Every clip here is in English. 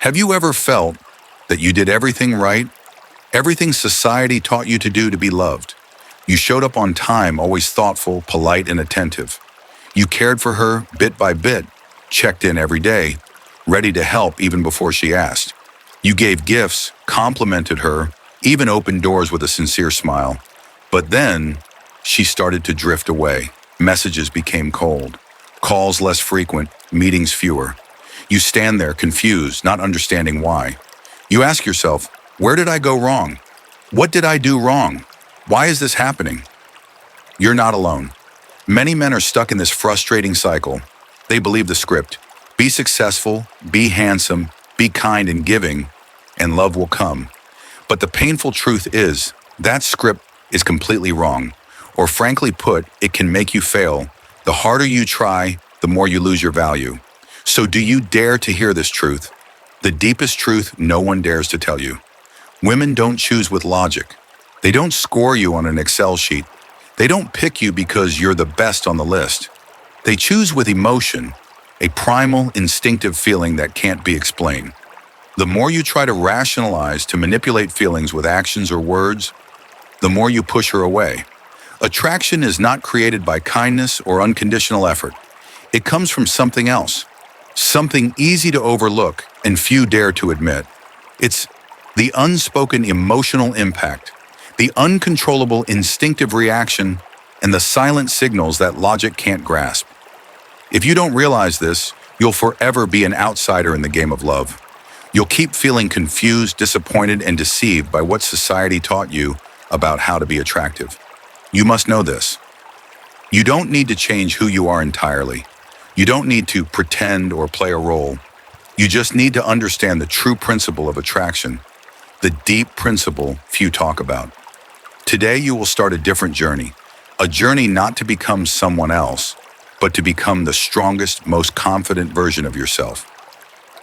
Have you ever felt that you did everything right, everything society taught you to do to be loved? You showed up on time, always thoughtful, polite, and attentive. You cared for her bit by bit, checked in every day, ready to help even before she asked. You gave gifts, complimented her, even opened doors with a sincere smile. But then, she started to drift away. Messages became cold, calls less frequent, meetings fewer. You stand there confused, not understanding why. You ask yourself, where did I go wrong? What did I do wrong? Why is this happening? You're not alone. Many men are stuck in this frustrating cycle. They believe the script. Be successful, be handsome, be kind and giving, and love will come. But the painful truth is, that script is completely wrong. Or frankly put, it can make you fail. The harder you try, the more you lose your value. So do you dare to hear this truth? The deepest truth no one dares to tell you. Women don't choose with logic. They don't score you on an Excel sheet. They don't pick you because you're the best on the list. They choose with emotion, a primal, instinctive feeling that can't be explained. The more you try to rationalize, to manipulate feelings with actions or words, the more you push her away. Attraction is not created by kindness or unconditional effort. It comes from something else, something easy to overlook and few dare to admit. It's the unspoken emotional impact, the uncontrollable instinctive reaction, and the silent signals that logic can't grasp. If you don't realize this, you'll forever be an outsider in the game of love. You'll keep feeling confused, disappointed, and deceived by what society taught you about how to be attractive. You must know this. You don't need to change who you are entirely. You don't need to pretend or play a role. You just need to understand the true principle of attraction, the deep principle few talk about. Today you will start a different journey, a journey not to become someone else, but to become the strongest, most confident version of yourself.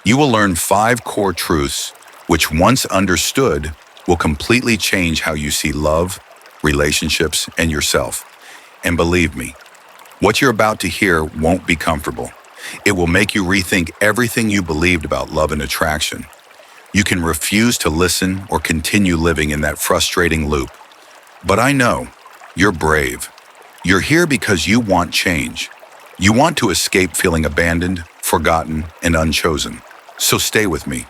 You will learn 5 core truths which, once understood, will completely change how you see love, relationships, and yourself. And believe me, what you're about to hear won't be comfortable. It will make you rethink everything you believed about love and attraction. You can refuse to listen or continue living in that frustrating loop. But I know, you're brave. You're here because you want change. You want to escape feeling abandoned, forgotten, and unchosen. So stay with me,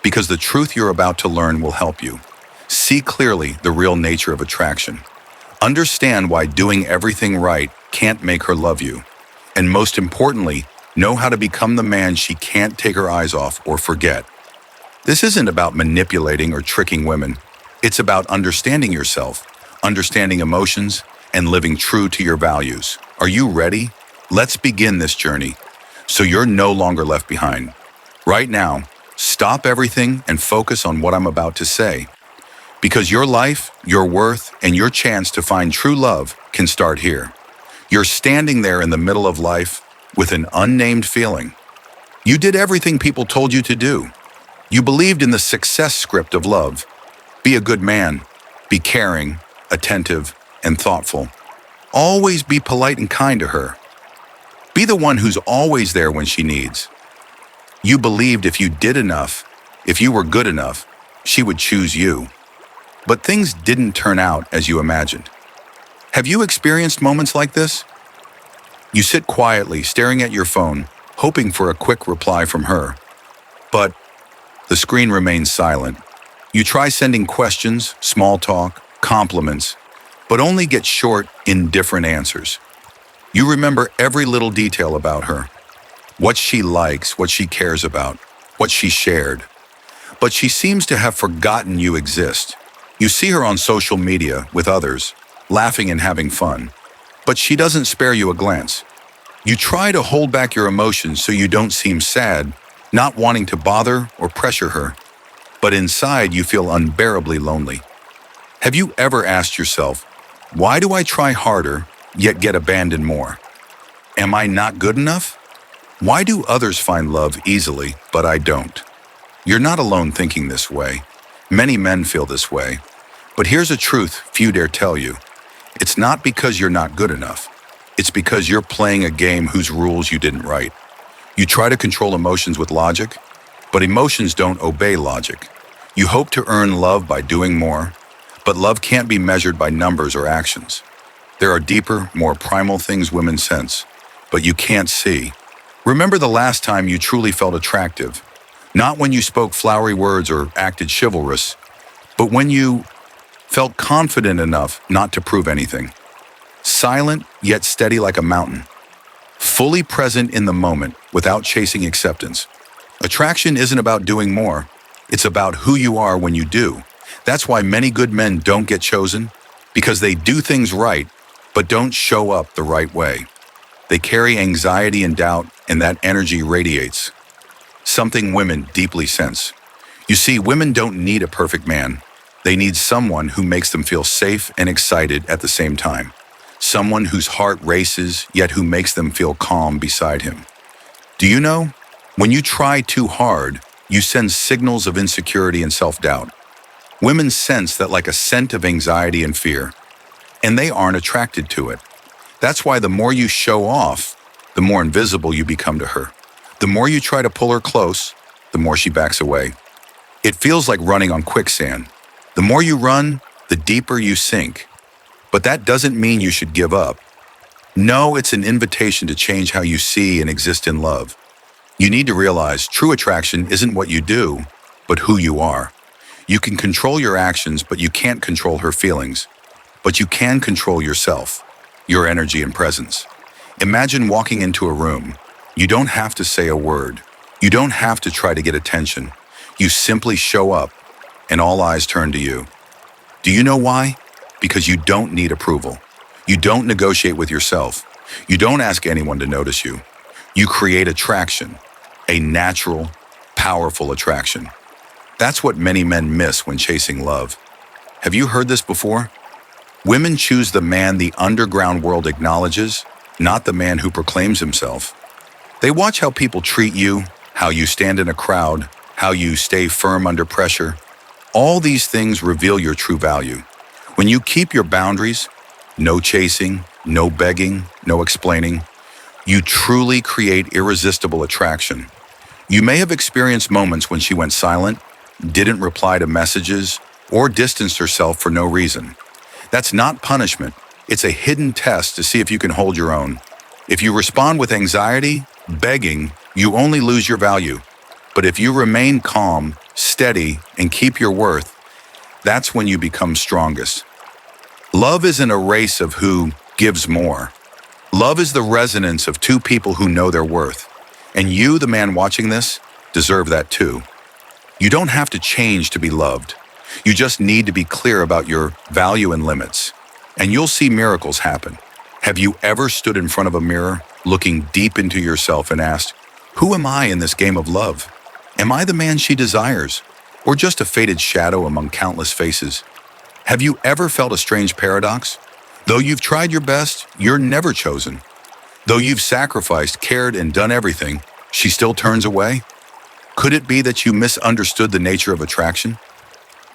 because the truth you're about to learn will help you. See clearly the real nature of attraction. Understand why doing everything right can't make her love you. And most importantly, know how to become the man she can't take her eyes off or forget. This isn't about manipulating or tricking women. It's about understanding yourself, understanding emotions, and living true to your values. Are you ready? Let's begin this journey, so you're no longer left behind. Right now, stop everything and focus on what I'm about to say. Because your life, your worth, and your chance to find true love can start here. You're standing there in the middle of life with an unnamed feeling. You did everything people told you to do. You believed in the success script of love. Be a good man, be caring, attentive, and thoughtful. Always be polite and kind to her. Be the one who's always there when she needs. You believed if you did enough, if you were good enough, she would choose you. But things didn't turn out as you imagined. Have you experienced moments like this? You sit quietly, staring at your phone, hoping for a quick reply from her. But the screen remains silent. You try sending questions, small talk, compliments, but only get short, indifferent answers. You remember every little detail about her. What she likes, what she cares about, what she shared. But she seems to have forgotten you exist. You see her on social media with others, laughing and having fun. But she doesn't spare you a glance. You try to hold back your emotions so you don't seem sad, not wanting to bother or pressure her. But inside you feel unbearably lonely. Have you ever asked yourself, why do I try harder, yet get abandoned more? Am I not good enough? Why do others find love easily, but I don't? You're not alone thinking this way. Many men feel this way. But here's a truth few dare tell you. It's not because you're not good enough. It's because you're playing a game whose rules you didn't write. You try to control emotions with logic. But emotions don't obey logic. You hope to earn love by doing more, but love can't be measured by numbers or actions. There are deeper, more primal things women sense, but you can't see. Remember the last time you truly felt attractive, not when you spoke flowery words or acted chivalrous, but when you felt confident enough not to prove anything. Silent, yet steady like a mountain. Fully present in the moment without chasing acceptance. Attraction isn't about doing more. It's about who you are when you do. That's why many good men don't get chosen, because they do things right, but don't show up the right way. They carry anxiety and doubt, and that energy radiates. Something women deeply sense. You see, women don't need a perfect man. They need someone who makes them feel safe and excited at the same time. Someone whose heart races, yet who makes them feel calm beside him. Do you know? When you try too hard, you send signals of insecurity and self-doubt. Women sense that like a scent of anxiety and fear, and they aren't attracted to it. That's why the more you show off, the more invisible you become to her. The more you try to pull her close, the more she backs away. It feels like running on quicksand. The more you run, the deeper you sink. But that doesn't mean you should give up. No, it's an invitation to change how you see and exist in love. You need to realize true attraction isn't what you do, but who you are. You can control your actions, but you can't control her feelings. But you can control yourself, your energy and presence. Imagine walking into a room. You don't have to say a word. You don't have to try to get attention. You simply show up, and all eyes turn to you. Do you know why? Because you don't need approval. You don't negotiate with yourself. You don't ask anyone to notice you. You create attraction, a natural, powerful attraction. That's what many men miss when chasing love. Have you heard this before? Women choose the man the underground world acknowledges, not the man who proclaims himself. They watch how people treat you, how you stand in a crowd, how you stay firm under pressure. All these things reveal your true value. When you keep your boundaries, no chasing, no begging, no explaining, you truly create irresistible attraction. You may have experienced moments when she went silent, didn't reply to messages, or distanced herself for no reason. That's not punishment. It's a hidden test to see if you can hold your own. If you respond with anxiety, begging, you only lose your value. But if you remain calm, steady, and keep your worth, that's when you become strongest. Love isn't a race of who gives more. Love is the resonance of two people who know their worth. And you, the man watching this, deserve that too. You don't have to change to be loved. You just need to be clear about your value and limits. And you'll see miracles happen. Have you ever stood in front of a mirror, looking deep into yourself and asked, who am I in this game of love? Am I the man she desires? Or just a faded shadow among countless faces? Have you ever felt a strange paradox? Though you've tried your best, you're never chosen. Though you've sacrificed, cared, and done everything, she still turns away? Could it be that you misunderstood the nature of attraction?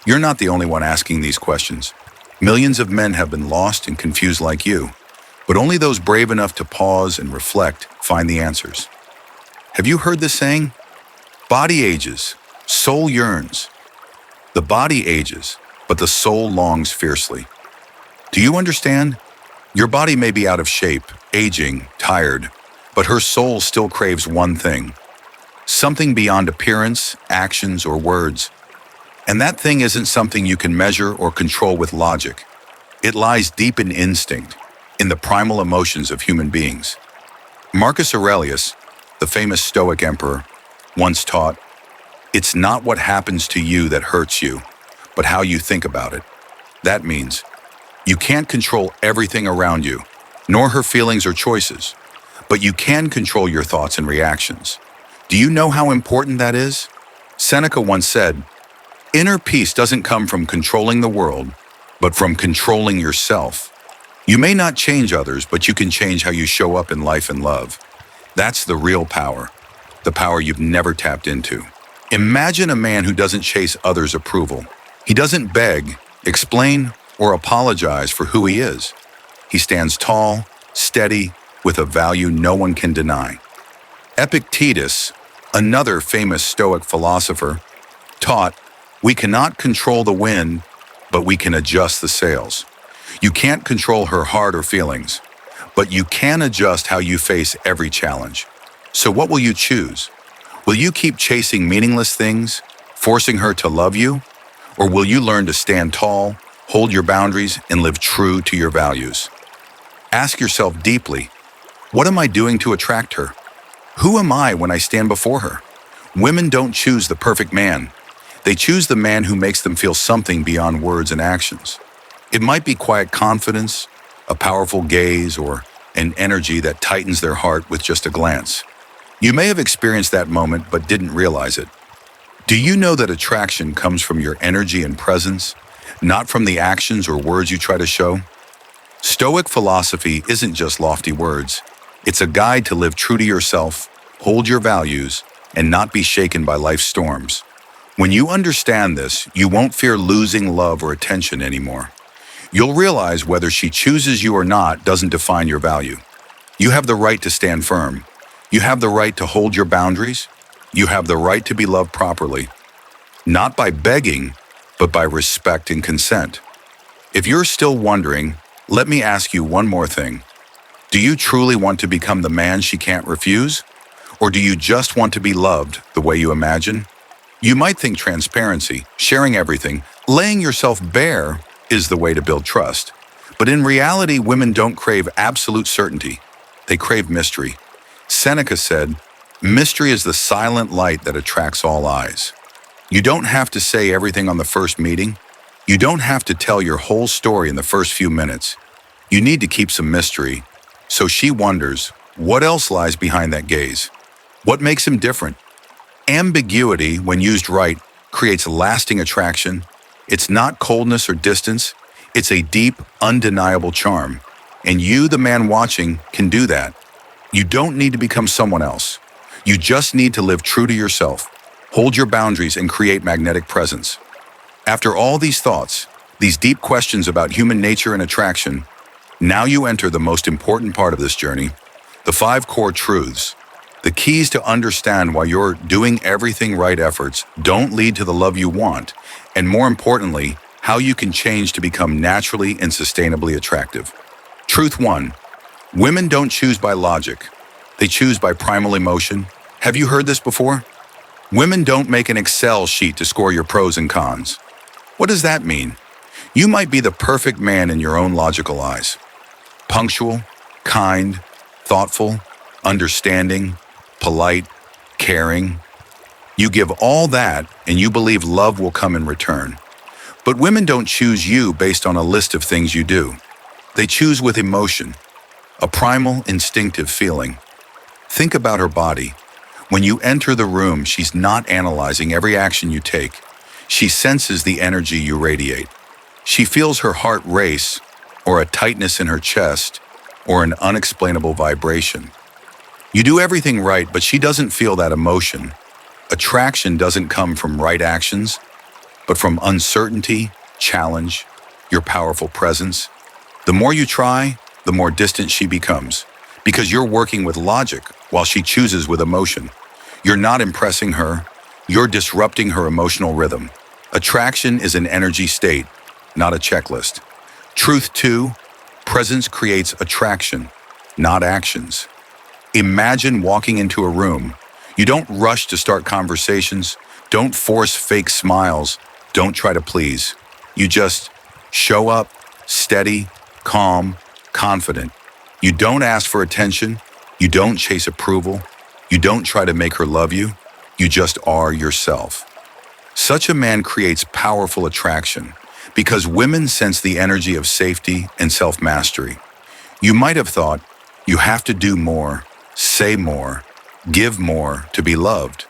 You're not the only one asking these questions. Millions of men have been lost and confused like you, but only those brave enough to pause and reflect find the answers. Have you heard this saying? Body ages, soul yearns. The body ages, but the soul longs fiercely. Do you understand? Your body may be out of shape, aging, tired, but her soul still craves one thing. Something beyond appearance, actions, or words. And that thing isn't something you can measure or control with logic. It lies deep in instinct, in the primal emotions of human beings. Marcus Aurelius, the famous Stoic emperor, once taught, "It's not what happens to you that hurts you, but how you think about it." That means you can't control everything around you, nor her feelings or choices, but you can control your thoughts and reactions. Do you know how important that is? Seneca once said, "Inner peace doesn't come from controlling the world, but from controlling yourself." You may not change others, but you can change how you show up in life and love. That's the real power, the power you've never tapped into. Imagine a man who doesn't chase others' approval. He doesn't beg, explain, or apologize for who he is. He stands tall, steady, with a value no one can deny. Epictetus, Another famous Stoic philosopher taught, we cannot control the wind, but we can adjust the sails. You can't control her heart or feelings, but you can adjust how you face every challenge. So what will you choose? Will you keep chasing meaningless things, forcing her to love you? Or will you learn to stand tall, hold your boundaries, and live true to your values? Ask yourself deeply, what am I doing to attract her? Who am I when I stand before her? Women don't choose the perfect man. They choose the man who makes them feel something beyond words and actions. It might be quiet confidence, a powerful gaze, or an energy that tightens their heart with just a glance. You may have experienced that moment but didn't realize it. Do you know that attraction comes from your energy and presence, not from the actions or words you try to show? Stoic philosophy isn't just lofty words. It's a guide to live true to yourself, hold your values, and not be shaken by life's storms. When you understand this, you won't fear losing love or attention anymore. You'll realize whether she chooses you or not doesn't define your value. You have the right to stand firm. You have the right to hold your boundaries. You have the right to be loved properly, not by begging, but by respect and consent. If you're still wondering, let me ask you one more thing. Do you truly want to become the man she can't refuse? Or do you just want to be loved the way you imagine? You might think transparency, sharing everything, laying yourself bare is the way to build trust. But in reality, women don't crave absolute certainty. They crave mystery. Seneca said, mystery is the silent light that attracts all eyes. You don't have to say everything on the first meeting. You don't have to tell your whole story in the first few minutes. You need to keep some mystery. So she wonders, what else lies behind that gaze? What makes him different? Ambiguity, when used right, creates lasting attraction. It's not coldness or distance. It's a deep, undeniable charm. And you, the man watching, can do that. You don't need to become someone else. You just need to live true to yourself, hold your boundaries, and create magnetic presence. After all these thoughts, these deep questions about human nature and attraction, now you enter the most important part of this journey, the 5 core truths. The keys to understand why your doing everything right efforts don't lead to the love you want, and more importantly, how you can change to become naturally and sustainably attractive. Truth 1. Women don't choose by logic. They choose by primal emotion. Have you heard this before? Women don't make an Excel sheet to score your pros and cons. What does that mean? You might be the perfect man in your own logical eyes. Punctual, kind, thoughtful, understanding, polite, caring. You give all that and you believe love will come in return. But women don't choose you based on a list of things you do. They choose with emotion, a primal, instinctive feeling. Think about her body. When you enter the room, she's not analyzing every action you take. She senses the energy you radiate. She feels her heart race, or a tightness in her chest, or an unexplainable vibration. You do everything right, but she doesn't feel that emotion. Attraction doesn't come from right actions, but from uncertainty, challenge, your powerful presence. The more you try, the more distant she becomes, because you're working with logic while she chooses with emotion. You're not impressing her, you're disrupting her emotional rhythm. Attraction is an energy state, not a checklist. Truth 2, presence creates attraction, not actions. Imagine walking into a room. You don't rush to start conversations, don't force fake smiles, don't try to please. You just show up, steady, calm, confident. You don't ask for attention, you don't chase approval, you don't try to make her love you, you just are yourself. Such a man creates powerful attraction because women sense the energy of safety and self-mastery. You might have thought, you have to do more, say more, give more to be loved.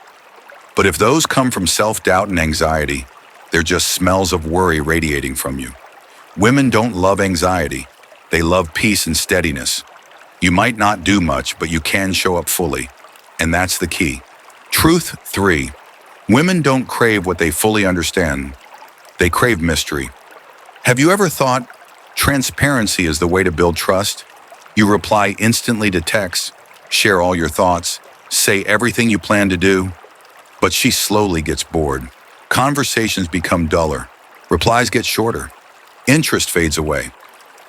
But if those come from self-doubt and anxiety, they're just smells of worry radiating from you. Women don't love anxiety. They love peace and steadiness. You might not do much, but you can show up fully. And that's the key. Truth 3. Women don't crave what they fully understand. They crave mystery. Have you ever thought, transparency is the way to build trust? You reply instantly to texts, share all your thoughts, say everything you plan to do, but she slowly gets bored. Conversations become duller. Replies get shorter. Interest fades away.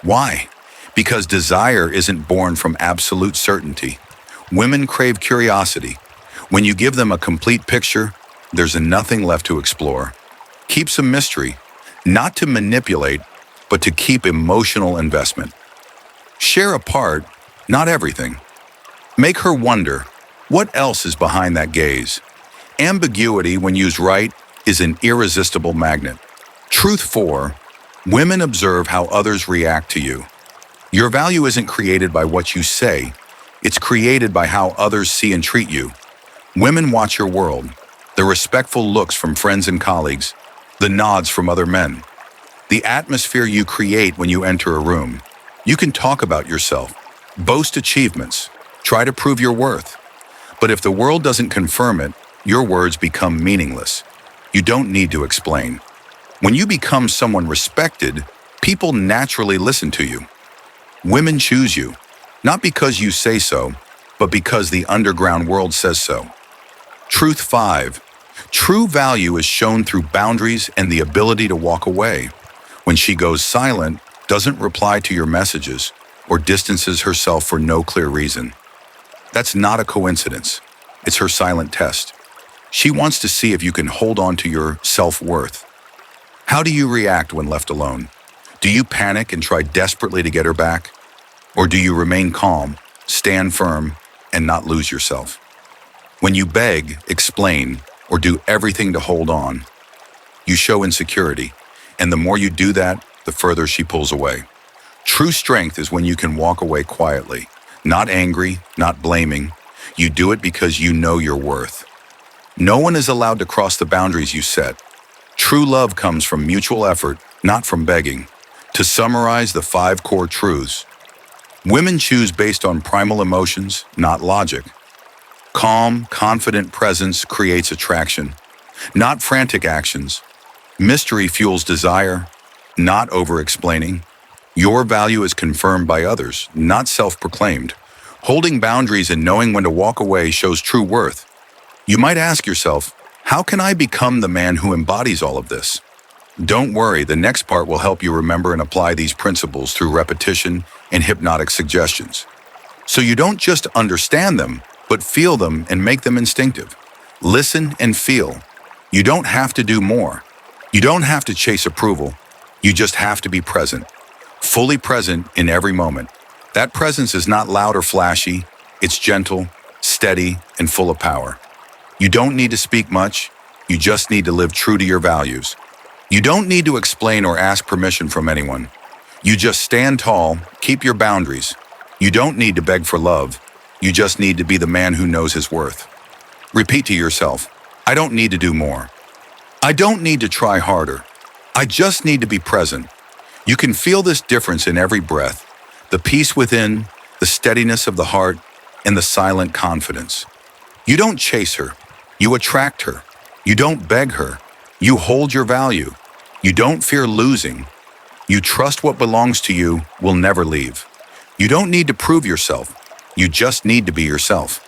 Why? Because desire isn't born from absolute certainty. Women crave curiosity. When you give them a complete picture, there's nothing left to explore. Keep some mystery, not to manipulate, but to keep emotional investment. Share a part, not everything. Make her wonder, what else is behind that gaze? Ambiguity, when used right, is an irresistible magnet. Truth 4. Women observe how others react to you. Your value isn't created by what you say, it's created by how others see and treat you. Women watch your world, the respectful looks from friends and colleagues, the nods from other men, the atmosphere you create when you enter a room. You can talk about yourself, boast achievements, try to prove your worth. But if the world doesn't confirm it, your words become meaningless. You don't need to explain. When you become someone respected, people naturally listen to you. Women choose you, not because you say so, but because the underground world says so. Truth 5. True value is shown through boundaries and the ability to walk away. When she goes silent, doesn't reply to your messages, or distances herself for no clear reason. That's not a coincidence. It's her silent test. She wants to see if you can hold on to your self-worth. How do you react when left alone? Do you panic and try desperately to get her back? Or do you remain calm, stand firm, and not lose yourself? When you beg, explain, or do everything to hold on, you show insecurity, and the more you do that, the further she pulls away. True strength is when you can walk away quietly, not angry, not blaming. You do it because you know your worth. No one is allowed to cross the boundaries you set. True love comes from mutual effort, not from begging. To summarize the 5 core truths, women choose based on primal emotions, not logic. Calm, confident presence creates attraction, not frantic actions. Mystery fuels desire, not over-explaining. Your value is confirmed by others, not self-proclaimed. Holding boundaries and knowing when to walk away shows true worth. You might ask yourself, how can I become the man who embodies all of this? Don't worry, the next part will help you remember and apply these principles through repetition and hypnotic suggestions. So you don't just understand them, but feel them and make them instinctive. Listen and feel. You don't have to do more. You don't have to chase approval. You just have to be present. Fully present in every moment. That presence is not loud or flashy. It's gentle, steady, and full of power. You don't need to speak much. You just need to live true to your values. You don't need to explain or ask permission from anyone. You just stand tall, keep your boundaries. You don't need to beg for love. You just need to be the man who knows his worth. Repeat to yourself, I don't need to do more. I don't need to try harder. I just need to be present. You can feel this difference in every breath, the peace within, the steadiness of the heart, and the silent confidence. You don't chase her. You attract her. You don't beg her. You hold your value. You don't fear losing. You trust what belongs to you will never leave. You don't need to prove yourself. You just need to be yourself.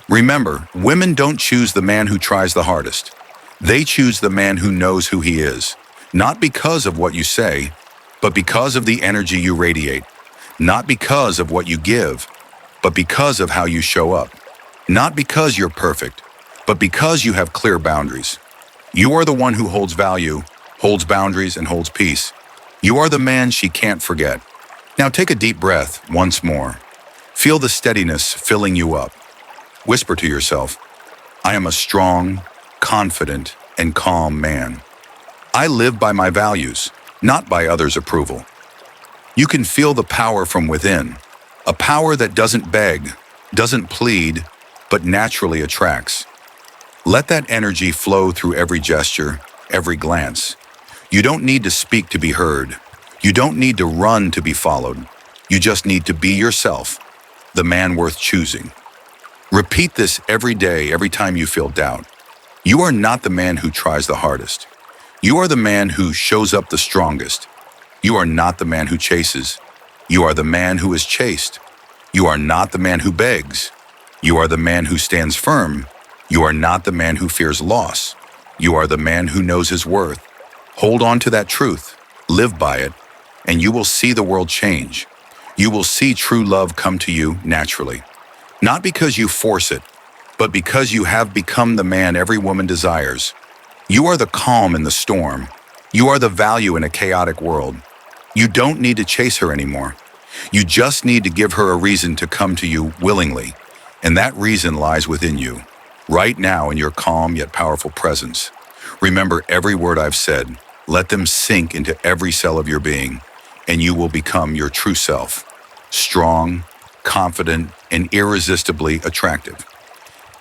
Remember, women don't choose the man who tries the hardest. They choose the man who knows who he is, not because of what you say, but because of the energy you radiate. Not because of what you give, but because of how you show up. Not because you're perfect, but because you have clear boundaries. You are the one who holds value, holds boundaries, and holds peace. You are the man she can't forget. Now take a deep breath once more. Feel the steadiness filling you up. Whisper to yourself, I am a strong, confident, and calm man. I live by my values, not by others' approval. You can feel the power from within, a power that doesn't beg, doesn't plead, but naturally attracts. Let that energy flow through every gesture, every glance. You don't need to speak to be heard. You don't need to run to be followed. You just need to be yourself, the man worth choosing. Repeat this every day, every time you feel doubt. You are not the man who tries the hardest. You are the man who shows up the strongest. You are not the man who chases. You are the man who is chased. You are not the man who begs. You are the man who stands firm. You are not the man who fears loss. You are the man who knows his worth. Hold on to that truth, live by it, and you will see the world change. You will see true love come to you naturally. Not because you force it, but because you have become the man every woman desires. You are the calm in the storm. You are the value in a chaotic world. You don't need to chase her anymore. You just need to give her a reason to come to you willingly. And that reason lies within you, right now in your calm yet powerful presence. Remember every word I've said. Let them sink into every cell of your being, and you will become your true self. Strong, confident, and irresistibly attractive.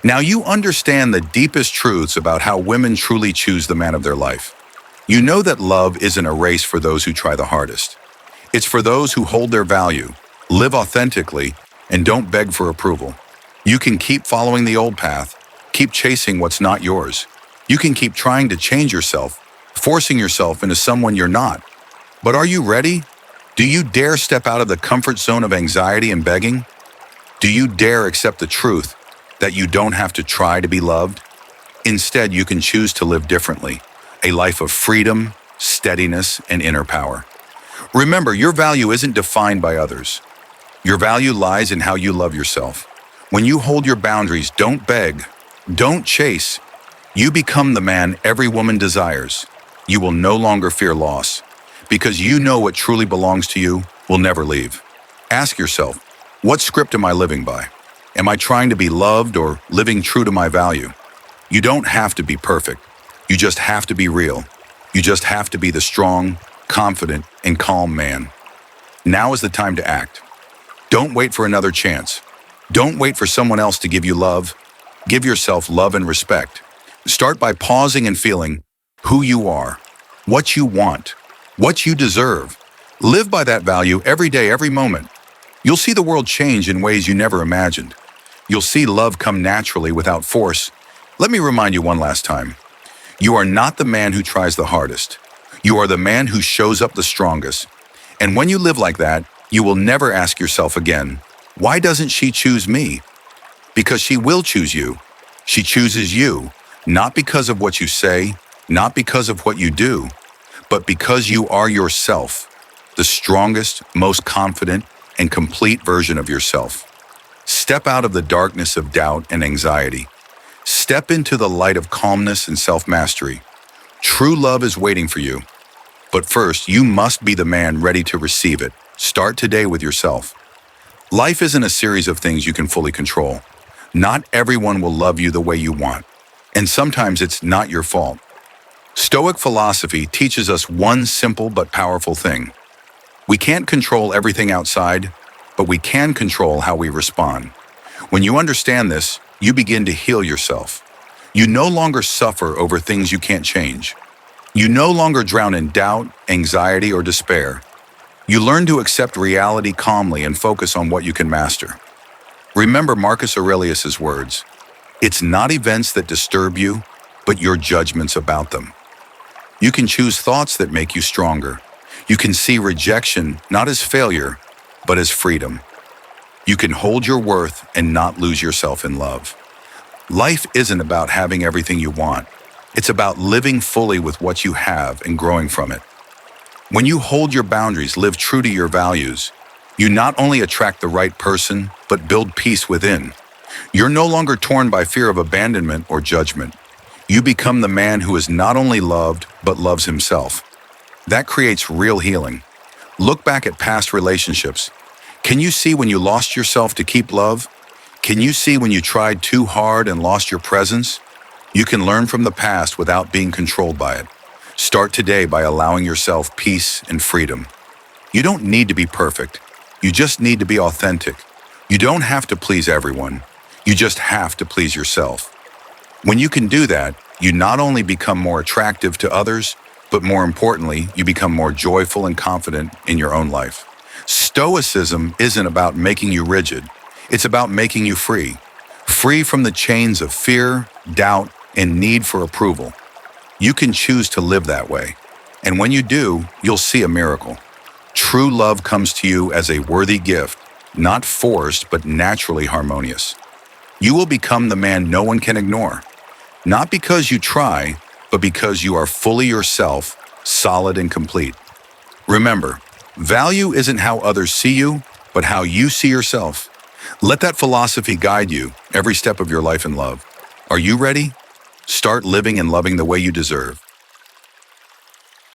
Now you understand the deepest truths about how women truly choose the man of their life. You know that love isn't a race for those who try the hardest. It's for those who hold their value, live authentically, and don't beg for approval. You can keep following the old path, keep chasing what's not yours. You can keep trying to change yourself, forcing yourself into someone you're not. But are you ready? Do you dare step out of the comfort zone of anxiety and begging? Do you dare accept the truth that you don't have to try to be loved? Instead, you can choose to live differently, a life of freedom, steadiness, and inner power. Remember, your value isn't defined by others. Your value lies in how you love yourself. When you hold your boundaries, don't beg, don't chase. You become the man every woman desires. You will no longer fear loss, because you know what truly belongs to you will never leave. Ask yourself, what script am I living by? Am I trying to be loved or living true to my value? You don't have to be perfect. You just have to be real. You just have to be the strong, confident, and calm man. Now is the time to act. Don't wait for another chance. Don't wait for someone else to give you love. Give yourself love and respect. Start by pausing and feeling who you are, what you want, what you deserve. Live by that value every day, every moment. You'll see the world change in ways you never imagined. You'll see love come naturally without force. Let me remind you one last time. You are not the man who tries the hardest. You are the man who shows up the strongest. And when you live like that, you will never ask yourself again, why doesn't she choose me? Because she will choose you. She chooses you, not because of what you say, not because of what you do, but because you are yourself, the strongest, most confident, and complete version of yourself. Step out of the darkness of doubt and anxiety. Step into the light of calmness and self-mastery. True love is waiting for you. But first, you must be the man ready to receive it. Start today with yourself. Life isn't a series of things you can fully control. Not everyone will love you the way you want, and sometimes it's not your fault. Stoic philosophy teaches us one simple but powerful thing. We can't control everything outside, but we can control how we respond. When you understand this, you begin to heal yourself. You no longer suffer over things you can't change. You no longer drown in doubt, anxiety, or despair. You learn to accept reality calmly and focus on what you can master. Remember Marcus Aurelius's words, "It's not events that disturb you, but your judgments about them." You can choose thoughts that make you stronger. You can see rejection not as failure, but as freedom. You can hold your worth and not lose yourself in love. Life isn't about having everything you want. It's about living fully with what you have and growing from it. When you hold your boundaries, live true to your values, you not only attract the right person, but build peace within. You're no longer torn by fear of abandonment or judgment. You become the man who is not only loved, but loves himself. That creates real healing. Look back at past relationships. Can you see when you lost yourself to keep love? Can you see when you tried too hard and lost your presence? You can learn from the past without being controlled by it. Start today by allowing yourself peace and freedom. You don't need to be perfect. You just need to be authentic. You don't have to please everyone. You just have to please yourself. When you can do that, you not only become more attractive to others, but more importantly, you become more joyful and confident in your own life. Stoicism isn't about making you rigid. It's about making you free. Free from the chains of fear, doubt, and need for approval. You can choose to live that way. And when you do, you'll see a miracle. True love comes to you as a worthy gift, not forced, but naturally harmonious. You will become the man no one can ignore. Not because you try, but because you are fully yourself, solid and complete. Remember, value isn't how others see you, but how you see yourself. Let that philosophy guide you every step of your life in love. Are you ready? Start living and loving the way you deserve.